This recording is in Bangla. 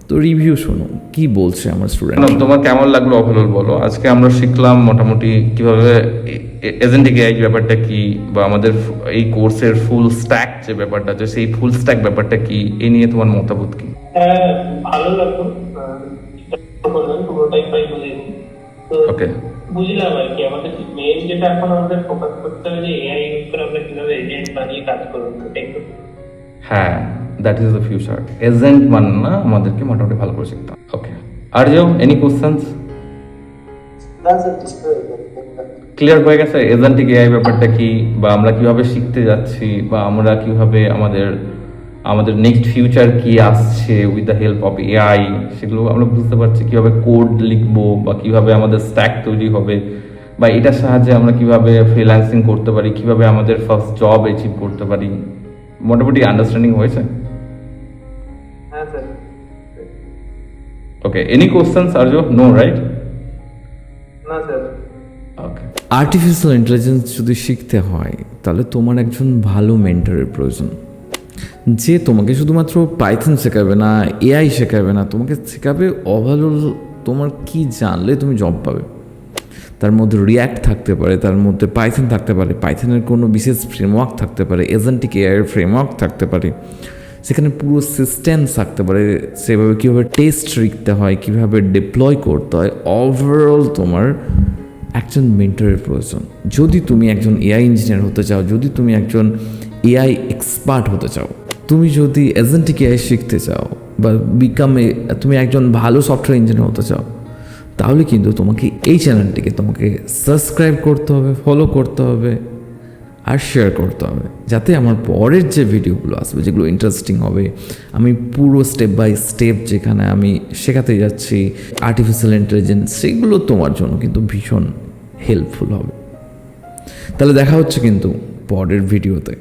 তো রিভিউ শোনো কি বলছে আমার স্টুডেন্ট। তোমার কেমন লাগলো ওভারঅল বলো। আজকে আমরা শিখলাম মোটামুটি কিভাবে এজেন্টিক এআই ব্যাপারটা কি, বা আমাদের এই কোর্সের ফুল স্ট্যাক যে ব্যাপারটা আছে সেই ফুল স্ট্যাক ব্যাপারটা কি, এই নিয়ে তোমার মতামত কি? হ্যাঁ, ভালো লাগলো। পুরোটাই প্রায় বুঝেছি। তো ওকে, বুঝলাম আর কি। আমাদের মেন যেটা এখন আমাদের ফোকাস করতে হবে যে এআই ইউজ করে আমরা কিভাবে এজেন্ট বানিয়ে কাজ করবো, এটাই তো। হ্যাঁ, that is the future. Agent মানে না, আমাদেরকে মোটামুটি ভালো করে শিখতাম। ওকে, আর যেও এনি কোশ্চেন্স? ক্লিয়ার হয়ে গেছে এজেন্টিক এআই ব্যাপারটা কি, বা আমরা কিভাবে শিখতে যাচ্ছি, বা আমরা কিভাবে আমাদের নেক্সট ফিউচার কি আসছে with the help of AI, সেগুলো আমরা বুঝতে পারছি। কিভাবে কোড লিখবো, বা কিভাবে আমাদের স্ট্যাক তৈরি হবে, বা এটার সাহায্যে আমরা কিভাবে ফ্রিল্যান্সিং করতে পারি, কিভাবে আমাদের ফার্স্ট জব অ্যাচিভ করতে পারি। মোটামুটি আন্ডারস্ট্যান্ডিং হয়েছে? হ্যাঁ sir. Okay, any questions Arya? No, right? না স্যার। ওকে, আর্টিফিশিয়াল ইন্টেলিজেন্স যদি শিখতে হয় তাহলে তোমার একজন ভালো মেন্টরের প্রয়োজন, যে তোমাকে শুধুমাত্র পাইথন শেখাবে না, এআই শেখাবে না, তোমাকে শেখাবে ওভারঅল তোমার কি জানলে তুমি জব পাবে। তার মধ্যে রিয়্যাক্ট থাকতে পারে, তার মধ্যে পাইথন থাকতে পারে, পাইথনের কোনো বিশেষ ফ্রেমওয়ার্ক থাকতে পারে, এজেন্টিক এআইয়ের ফ্রেমওয়ার্ক থাকতে পারে, সেখানে পুরো সিস্টেম থাকতে পারে, সেভাবে কীভাবে টেস্ট লিখতে হয়, কীভাবে ডিপ্লয় করতে হয়। ওভারঅল তোমার একজন মেন্টরের প্রয়োজন। যদি তুমি একজন এআই ইঞ্জিনিয়ার হতে চাও, যদি তুমি একজন এআই এক্সপার্ট হতে চাও, তুমি যদি এজেন্টিক এআই শিখতে চাও, বা তুমি একজন ভালো সফটওয়্যার ইঞ্জিনিয়ার হতে চাও, তাহলে কিন্তু তোমাকে এই চ্যানেলটিকে তোমাকে সাবস্ক্রাইব করতে হবে, ফলো করতে হবে, আর শেয়ার করতে হবে, যাতে আমার পরের যে ভিডিওগুলো আসবে যেগুলো ইন্টারেস্টিং হবে, আমি পুরো স্টেপ বাই স্টেপ যেখানে আমি শেখাতে যাচ্ছি আর্টিফিশিয়াল ইন্টেলিজেন্স, সেগুলো তোমার জন্য কিন্তু ভীষণ হেল্পফুল হবে। তাহলে দেখা হচ্ছে কিন্তু পরের ভিডিওতে।